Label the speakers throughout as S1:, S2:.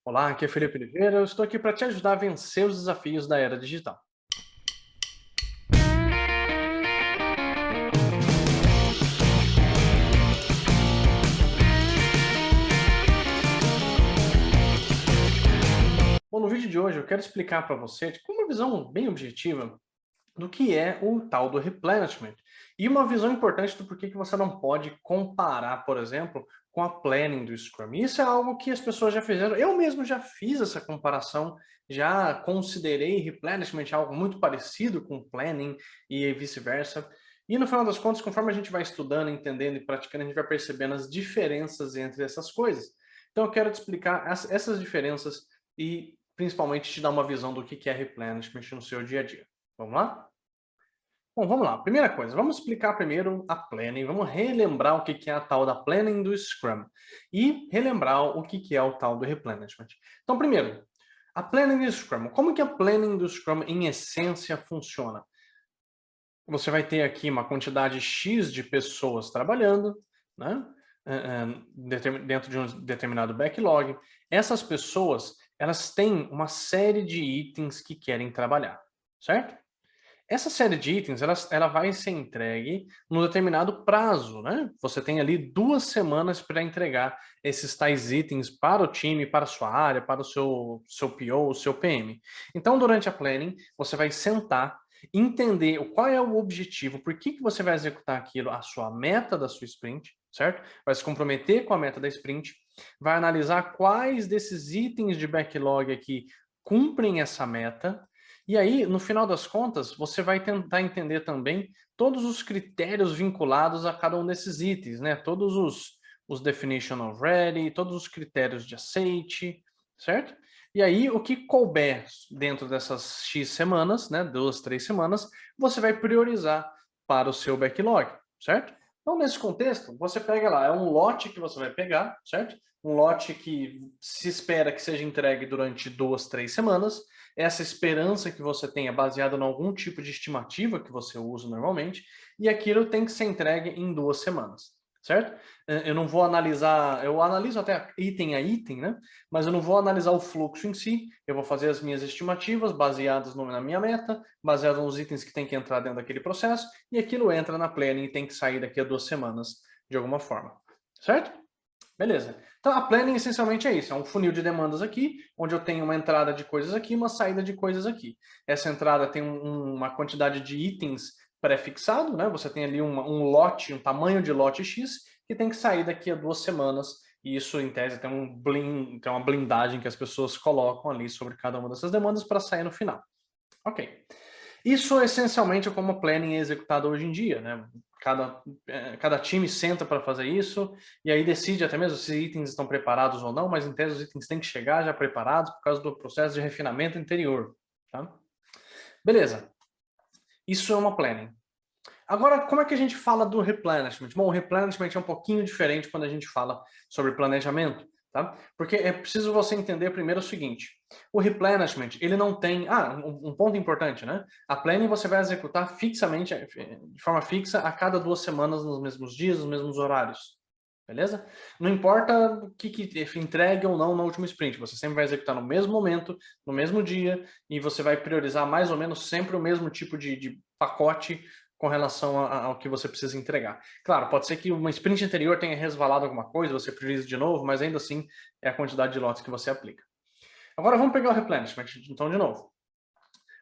S1: Olá, aqui é Felipe Oliveira. Eu estou aqui para te ajudar a vencer os desafios da era digital. Bom, no vídeo de hoje eu quero explicar para você, com uma visão bem objetiva, do que é o tal do replenishment. E uma visão importante do porquê que você não pode comparar, por exemplo, com a planning do Scrum. Isso é algo que as pessoas já fizeram. Eu mesmo já fiz essa comparação, já considerei replenishment algo muito parecido com planning e vice-versa. E no final das contas, conforme a gente vai estudando, entendendo e praticando, a gente vai percebendo as diferenças entre essas coisas. Então eu quero te explicar essas diferenças e principalmente te dar uma visão do que é replenishment no seu dia a dia. Vamos lá? Bom, vamos lá. Primeira coisa, vamos explicar primeiro a planning, vamos relembrar o que é a tal da planning do Scrum e relembrar o que é o tal do replenishment. Então, primeiro, a planning do Scrum. Como que a planning do Scrum, em essência, funciona? Você vai ter aqui uma quantidade X de pessoas trabalhando, né? Dentro de um determinado backlog. Essas pessoas, elas têm uma série de itens que querem trabalhar, certo? Essa série de itens, ela vai ser entregue num determinado prazo, né? Você tem ali 2 semanas para entregar esses tais itens para o time, para a sua área, para o seu PO, o seu PM. Então, durante a planning, você vai sentar, entender qual é o objetivo, por que você vai executar aquilo, a sua meta da sua sprint, certo? Vai se comprometer com a meta da sprint, vai analisar quais desses itens de backlog aqui cumprem essa meta. E aí, no final das contas, você vai tentar entender também todos os critérios vinculados a cada um desses itens, né? Todos os definition of ready, todos os critérios de aceite, certo? E aí, o que couber dentro dessas X semanas, né? 2, 3 semanas, você vai priorizar para o seu backlog, certo? Então, nesse contexto, você pega lá, é um lote que você vai pegar, certo? Um lote que se espera que seja entregue durante 2, 3 semanas. Essa esperança que você tem é baseada em algum tipo de estimativa que você usa normalmente, e aquilo tem que ser entregue em 2 semanas, certo? Eu não vou analisar, eu analiso até item a item, né? Mas eu não vou analisar o fluxo em si, eu vou fazer as minhas estimativas baseadas na minha meta, baseadas nos itens que tem que entrar dentro daquele processo, e aquilo entra na planning e tem que sair daqui a 2 semanas de alguma forma, certo? Beleza. Então, a planning essencialmente é isso, é um funil de demandas aqui, onde eu tenho uma entrada de coisas aqui, uma saída de coisas aqui. Essa entrada tem uma quantidade de itens pré-fixado, né? Você tem ali um lote, um tamanho de lote X, que tem que sair daqui a 2 semanas, e isso, em tese, tem uma blindagem que as pessoas colocam ali sobre cada uma dessas demandas para sair no final. Ok. Isso essencialmente é como o planning é executado hoje em dia, né? Cada time senta para fazer isso e aí decide até mesmo se itens estão preparados ou não, mas em tese os itens têm que chegar já preparados por causa do processo de refinamento anterior, tá? Beleza. Isso é uma planning. Agora, como é que a gente fala do replenishment? Bom, o replenishment é um pouquinho diferente quando a gente fala sobre planejamento, tá? Porque é preciso você entender primeiro o seguinte, o replenishment, ele não tem... um ponto importante, né? A planning você vai executar fixamente, de forma fixa, a cada 2 semanas, nos mesmos dias, nos mesmos horários, beleza? Não importa o que entregue ou não na última sprint, você sempre vai executar no mesmo momento, no mesmo dia, e você vai priorizar mais ou menos sempre o mesmo tipo de pacote com relação ao que você precisa entregar. Claro, pode ser que uma sprint anterior tenha resvalado alguma coisa, você prioriza de novo, mas ainda assim é a quantidade de lotes que você aplica. Agora vamos pegar o replenishment, então, de novo.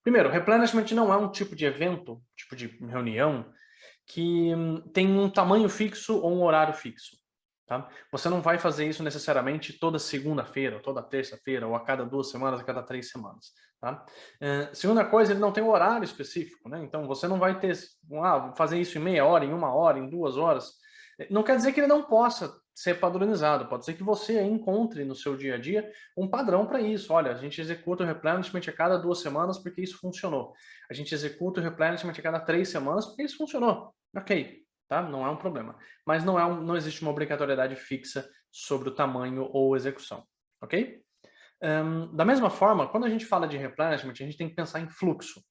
S1: Primeiro, replenishment não é um tipo de evento, tipo de reunião, que tem um tamanho fixo ou um horário fixo. Tá? Você não vai fazer isso necessariamente toda segunda-feira, ou toda terça-feira, ou a cada 2 semanas, a cada 3 semanas. Tá? Segunda coisa, ele não tem um horário específico, né? Então você não vai ter, vou fazer isso em meia hora, em 1 hora, em 2 horas. Não quer dizer que ele não possa ser padronizado, pode ser que você encontre no seu dia a dia um padrão para isso. Olha, a gente executa o replenishment a cada 2 semanas porque isso funcionou. A gente executa o replenishment a cada 3 semanas porque isso funcionou. Ok, tá? Não é um problema. Mas não existe uma obrigatoriedade fixa sobre o tamanho ou execução, ok? Da mesma forma, quando a gente fala de replenishment, a gente tem que pensar em fluxo.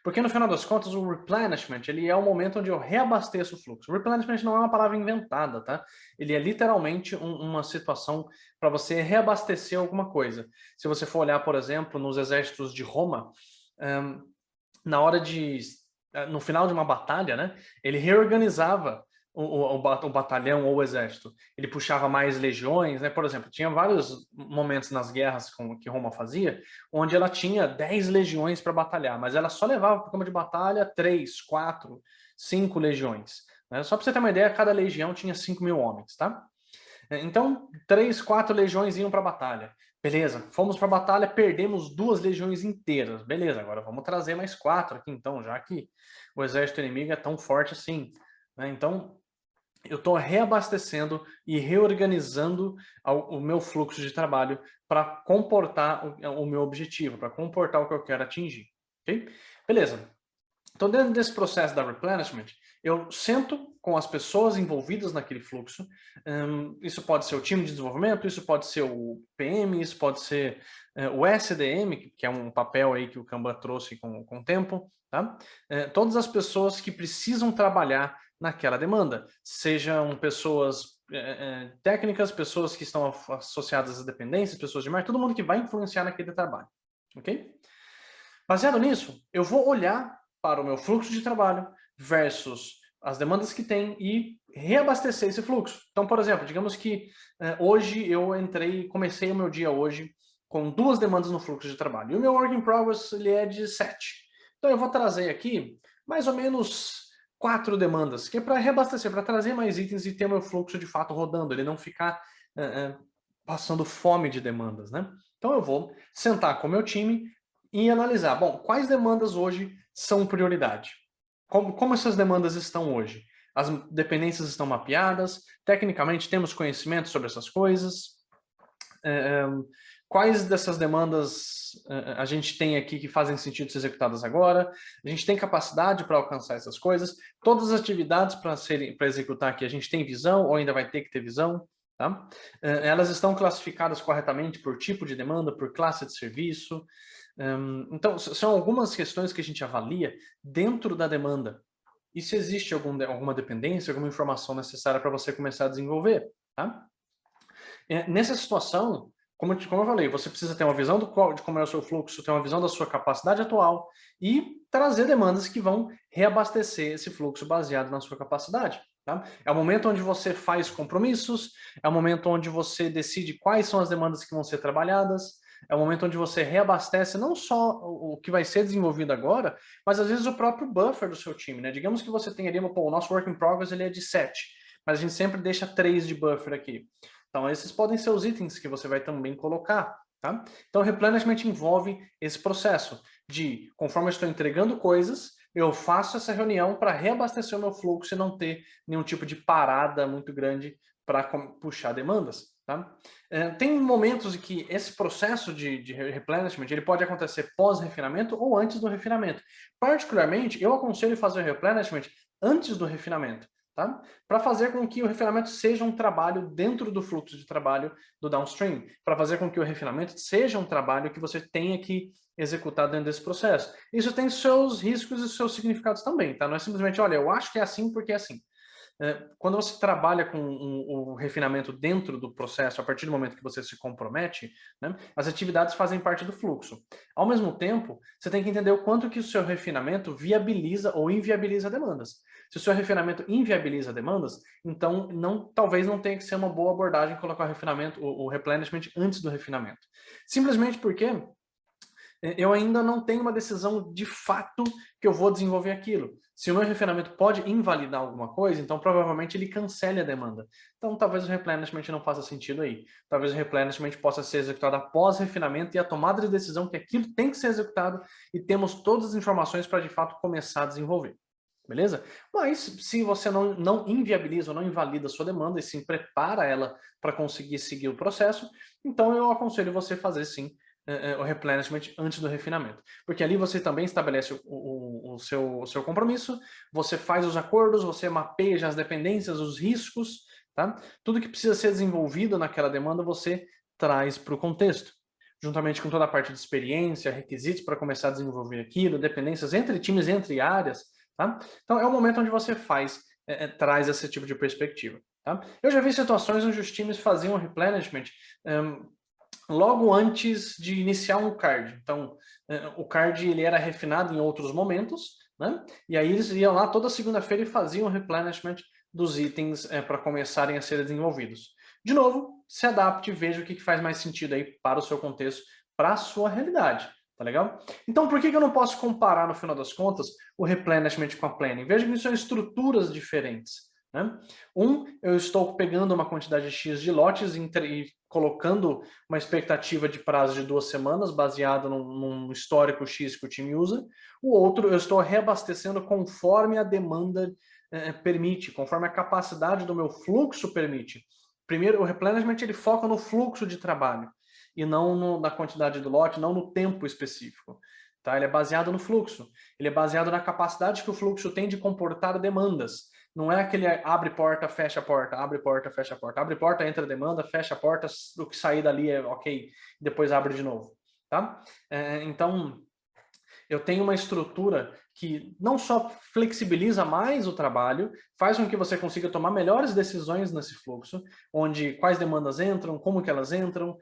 S1: Porque no final das contas o replenishment, ele é o momento onde eu reabasteço o fluxo. O replenishment não é uma palavra inventada, tá? Ele é literalmente uma situação para você reabastecer alguma coisa. Se você for olhar, por exemplo, nos exércitos de Roma, na hora de, no final de uma batalha, né, ele reorganizava o batalhão ou o exército. Ele puxava mais legiões, né? Por exemplo, tinha vários momentos nas guerras que Roma fazia, onde ela tinha 10 legiões para batalhar, mas ela só levava para o campo de batalha 3, 4, 5 legiões. Né? Só para você ter uma ideia, cada legião tinha 5.000 homens, tá? Então, 3, 4 legiões iam para a batalha. Beleza, fomos para a batalha, perdemos 2 legiões inteiras. Beleza, agora vamos trazer mais 4 aqui então, já que o exército inimigo é tão forte assim. Né? Então, eu estou reabastecendo e reorganizando o meu fluxo de trabalho para comportar o meu objetivo, para comportar o que eu quero atingir. Okay? Beleza. Então, dentro desse processo da replenishment, eu sento com as pessoas envolvidas naquele fluxo. Isso pode ser o time de desenvolvimento, isso pode ser o PM, isso pode ser o SDM, que é um papel aí que o Kanban trouxe com o tempo. Tá? Todas as pessoas que precisam trabalhar naquela demanda, sejam pessoas técnicas, pessoas que estão associadas às dependências, pessoas de marketing, todo mundo que vai influenciar naquele trabalho. Ok? Baseado nisso, eu vou olhar para o meu fluxo de trabalho versus as demandas que tem e reabastecer esse fluxo. Então, por exemplo, digamos que hoje eu comecei o meu dia hoje com 2 demandas no fluxo de trabalho. E o meu work in progress ele é de 7. Então eu vou trazer aqui mais ou menos 4 demandas, que é para reabastecer, para trazer mais itens e ter o meu fluxo de fato rodando, ele não ficar passando fome de demandas, né? Então eu vou sentar com o meu time e analisar, bom, quais demandas hoje são prioridade? Como essas demandas estão hoje? As dependências estão mapeadas? Tecnicamente, temos conhecimento sobre essas coisas? Quais dessas demandas a gente tem aqui que fazem sentido ser executadas agora? A gente tem capacidade para alcançar essas coisas? Todas as atividades para executar aqui, a gente tem visão ou ainda vai ter que ter visão? Tá? Elas estão classificadas corretamente por tipo de demanda, por classe de serviço? Então, são algumas questões que a gente avalia dentro da demanda. E se existe alguma dependência, alguma informação necessária para você começar a desenvolver. Tá? Nessa situação, como eu falei, você precisa ter uma visão de como é o seu fluxo, ter uma visão da sua capacidade atual e trazer demandas que vão reabastecer esse fluxo baseado na sua capacidade. Tá? É o momento onde você faz compromissos, é o momento onde você decide quais são as demandas que vão ser trabalhadas, é o momento onde você reabastece não só o que vai ser desenvolvido agora, mas às vezes o próprio buffer do seu time. Né? Digamos que você tem ali, o nosso work in progress ele é de 7, mas a gente sempre deixa 3 de buffer aqui. Então, esses podem ser os itens que você vai também colocar. Tá? Então, o replenishment envolve esse processo de, conforme eu estou entregando coisas, eu faço essa reunião para reabastecer o meu fluxo e não ter nenhum tipo de parada muito grande para puxar demandas. Tá? Tem momentos em que esse processo de replenishment ele pode acontecer pós-refinamento ou antes do refinamento. Particularmente, eu aconselho fazer o replenishment antes do refinamento. Tá? Para fazer com que o refinamento seja um trabalho dentro do fluxo de trabalho do downstream, para fazer com que o refinamento seja um trabalho que você tenha que executar dentro desse processo. Isso tem seus riscos e seus significados também, tá? Não é simplesmente, olha, eu acho que é assim porque é assim. Quando você trabalha com o refinamento dentro do processo, a partir do momento que você se compromete, né, as atividades fazem parte do fluxo. Ao mesmo tempo, você tem que entender o quanto que o seu refinamento viabiliza ou inviabiliza demandas. Se o seu refinamento inviabiliza demandas, então talvez não tenha que ser uma boa abordagem colocar o replenishment antes do refinamento. Simplesmente porque eu ainda não tenho uma decisão de fato que eu vou desenvolver aquilo. Se o meu refinamento pode invalidar alguma coisa, então provavelmente ele cancele a demanda. Então talvez o replenishment não faça sentido aí. Talvez o replenishment possa ser executado após refinamento e a tomada de decisão que aquilo tem que ser executado e temos todas as informações para de fato começar a desenvolver. Beleza? Mas se você não inviabiliza ou não invalida a sua demanda e sim prepara ela para conseguir seguir o processo, então eu aconselho você fazer sim o replenishment antes do refinamento. Porque ali você também estabelece o seu compromisso, você faz os acordos, você mapeia já as dependências, os riscos, tá? Tudo que precisa ser desenvolvido naquela demanda você traz para o contexto. juntamente com toda a parte de experiência, requisitos para começar a desenvolver aquilo, dependências entre times, entre áreas, tá? Então é o momento onde você traz esse tipo de perspectiva. Tá? Eu já vi situações onde os times faziam replenishment logo antes de iniciar um card. Então, o card ele era refinado em outros momentos, né? E aí eles iam lá toda segunda-feira e faziam o replenishment dos itens para começarem a ser desenvolvidos. De novo, se adapte e veja o que faz mais sentido aí para o seu contexto, para a sua realidade. Tá legal? Então, por que eu não posso comparar, no final das contas, o replenishment com a planning? Veja que são estruturas diferentes. Né? Eu estou pegando uma quantidade X de lotes e colocando uma expectativa de prazo de 2 semanas, baseado num histórico X que o time usa. O outro, eu estou reabastecendo conforme a demanda permite, conforme a capacidade do meu fluxo permite. Primeiro, o replenishment ele foca no fluxo de trabalho e não na quantidade do lote, não no tempo específico. Tá? Ele é baseado no fluxo. Ele é baseado na capacidade que o fluxo tem de comportar demandas. Não é aquele abre porta, fecha porta, abre porta, fecha porta. Abre porta, entra demanda, fecha a porta, o que sair dali é ok, depois abre de novo. Tá? Então, eu tenho uma estrutura que não só flexibiliza mais o trabalho, faz com que você consiga tomar melhores decisões nesse fluxo, onde quais demandas entram, como que elas entram,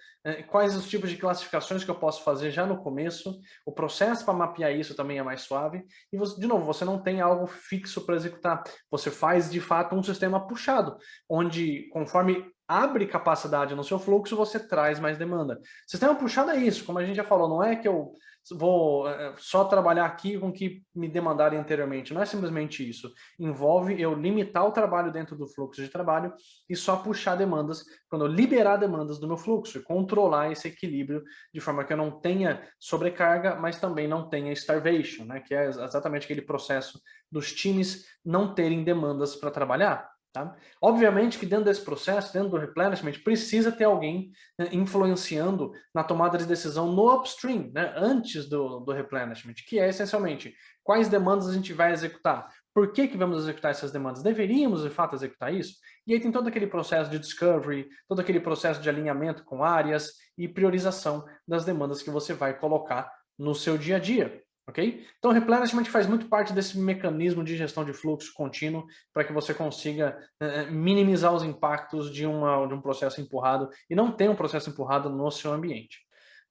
S1: quais os tipos de classificações que eu posso fazer já no começo, o processo para mapear isso também é mais suave, e de novo, você não tem algo fixo para executar, você faz de fato um sistema puxado, onde conforme abre capacidade no seu fluxo, você traz mais demanda. Sistema puxado é isso, como a gente já falou, não é que eu vou só trabalhar aqui com o que me demandarem anteriormente. Não é simplesmente isso. Envolve eu limitar o trabalho dentro do fluxo de trabalho e só puxar demandas quando eu liberar demandas do meu fluxo e controlar esse equilíbrio de forma que eu não tenha sobrecarga, mas também não tenha starvation, né? Que é exatamente aquele processo dos times não terem demandas para trabalhar. Tá? Obviamente que dentro desse processo, dentro do replenishment, precisa ter alguém influenciando na tomada de decisão no upstream, né, antes do replenishment, que é essencialmente quais demandas a gente vai executar, por que vamos executar essas demandas, deveríamos de fato executar isso? E aí tem todo aquele processo de discovery, todo aquele processo de alinhamento com áreas e priorização das demandas que você vai colocar no seu dia a dia. Okay? Então, o replenishment faz muito parte desse mecanismo de gestão de fluxo contínuo para que você consiga minimizar os impactos de um processo empurrado e não ter um processo empurrado no seu ambiente.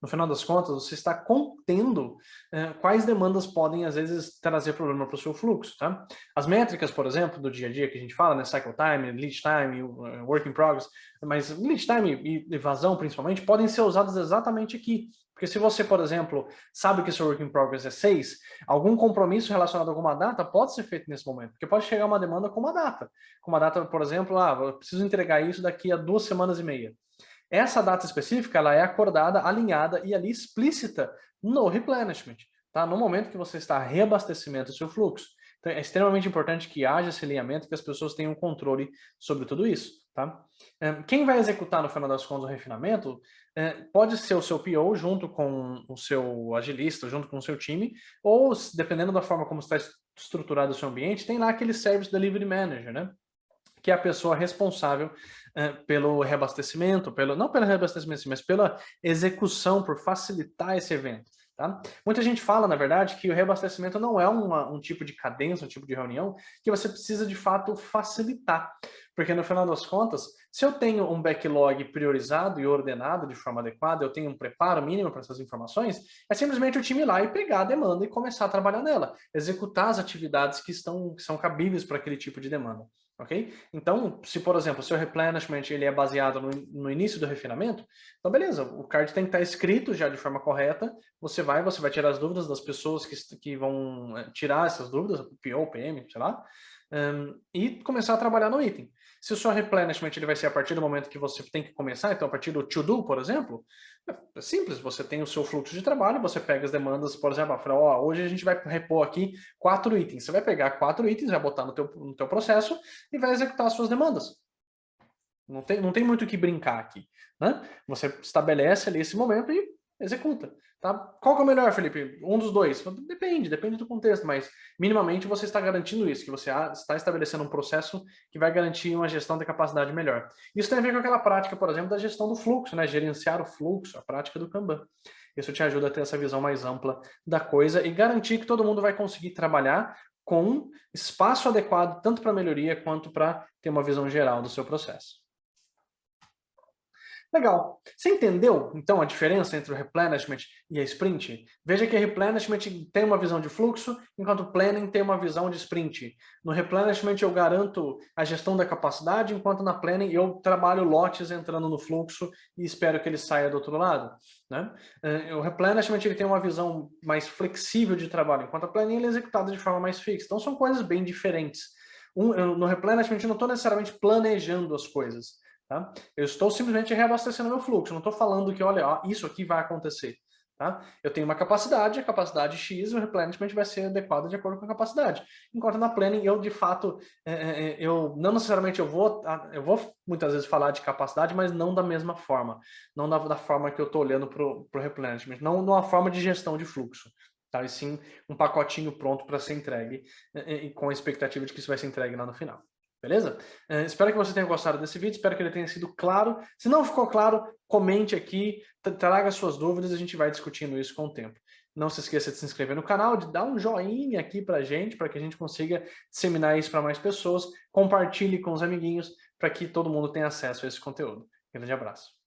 S1: No final das contas, você está contendo quais demandas podem, às vezes, trazer problema para o seu fluxo. Tá? As métricas, por exemplo, do dia a dia que a gente fala, né? Cycle time, lead time, work in progress, mas lead time e vazão, principalmente, podem ser usadas exatamente aqui. Porque se você, por exemplo, sabe que seu work in progress é 6, algum compromisso relacionado a alguma data pode ser feito nesse momento. Porque pode chegar uma demanda com uma data. Com uma data, por exemplo, eu preciso entregar isso daqui a 2 semanas e meia. Essa data específica, ela é acordada, alinhada e ali explícita no replenishment, tá? No momento que você está reabastecimento do seu fluxo. Então, é extremamente importante que haja esse alinhamento, que as pessoas tenham controle sobre tudo isso, tá? Quem vai executar, no final das contas, o refinamento pode ser o seu PO junto com o seu agilista, junto com o seu time, ou, dependendo da forma como está estruturado o seu ambiente, tem lá aquele Service Delivery Manager, né? Que é a pessoa responsável pelo reabastecimento, não pelo reabastecimento, mas pela execução, por facilitar esse evento. Tá? Muita gente fala, na verdade, que o reabastecimento não é um tipo de cadência, um tipo de reunião que você precisa, de fato, facilitar. Porque, no final das contas, se eu tenho um backlog priorizado e ordenado de forma adequada, eu tenho um preparo mínimo para essas informações, é simplesmente o time ir lá e pegar a demanda e começar a trabalhar nela, executar as atividades que são cabíveis para aquele tipo de demanda. Ok? Então, se, por exemplo, o seu replenishment ele é baseado no início do refinamento, então beleza, o card tem que estar escrito já de forma correta, você vai tirar as dúvidas das pessoas que vão tirar essas dúvidas, PO, PM, sei lá, e começar a trabalhar no item. Se o seu replenishment ele vai ser a partir do momento que você tem que começar, então a partir do to-do, por exemplo, é simples, você tem o seu fluxo de trabalho, você pega as demandas, por exemplo, fala, hoje a gente vai repor aqui 4 itens. Você vai pegar 4 itens, vai botar no teu processo e vai executar as suas demandas. Não tem muito o que brincar aqui. Né? Você estabelece ali esse momento e executa. Tá? Qual que é o melhor, Felipe? Um dos dois? Depende do contexto, mas minimamente você está garantindo isso, que você está estabelecendo um processo que vai garantir uma gestão da capacidade melhor. Isso tem a ver com aquela prática, por exemplo, da gestão do fluxo, né? Gerenciar o fluxo, a prática do Kanban. Isso te ajuda a ter essa visão mais ampla da coisa e garantir que todo mundo vai conseguir trabalhar com espaço adequado, tanto para melhoria quanto para ter uma visão geral do seu processo. Legal. Você entendeu, então, a diferença entre o replenishment e a sprint? Veja que a replenishment tem uma visão de fluxo, enquanto o planning tem uma visão de sprint. No replenishment eu garanto a gestão da capacidade, enquanto na planning eu trabalho lotes entrando no fluxo e espero que ele saia do outro lado. Né? O replenishment ele tem uma visão mais flexível de trabalho, enquanto a planning ele é executada de forma mais fixa. Então são coisas bem diferentes. No replenishment eu não estou necessariamente planejando as coisas. Tá? Eu estou simplesmente reabastecendo meu fluxo, não estou falando que, olha, ó, isso aqui vai acontecer. Tá? Eu tenho uma capacidade, a capacidade X, o replenishment vai ser adequado de acordo com a capacidade. Enquanto na planning, eu de fato, eu não necessariamente eu vou muitas vezes falar de capacidade, mas não da mesma forma. Não da forma que eu estou olhando para o replenishment, não numa forma de gestão de fluxo. Tá? E sim um pacotinho pronto para ser entregue, e com a expectativa de que isso vai ser entregue lá no final. Beleza? Espero que você tenha gostado desse vídeo, espero que ele tenha sido claro. Se não ficou claro, comente aqui, traga suas dúvidas e a gente vai discutindo isso com o tempo. Não se esqueça de se inscrever no canal, de dar um joinha aqui pra gente, para que a gente consiga disseminar isso para mais pessoas. Compartilhe com os amiguinhos, para que todo mundo tenha acesso a esse conteúdo. Grande abraço.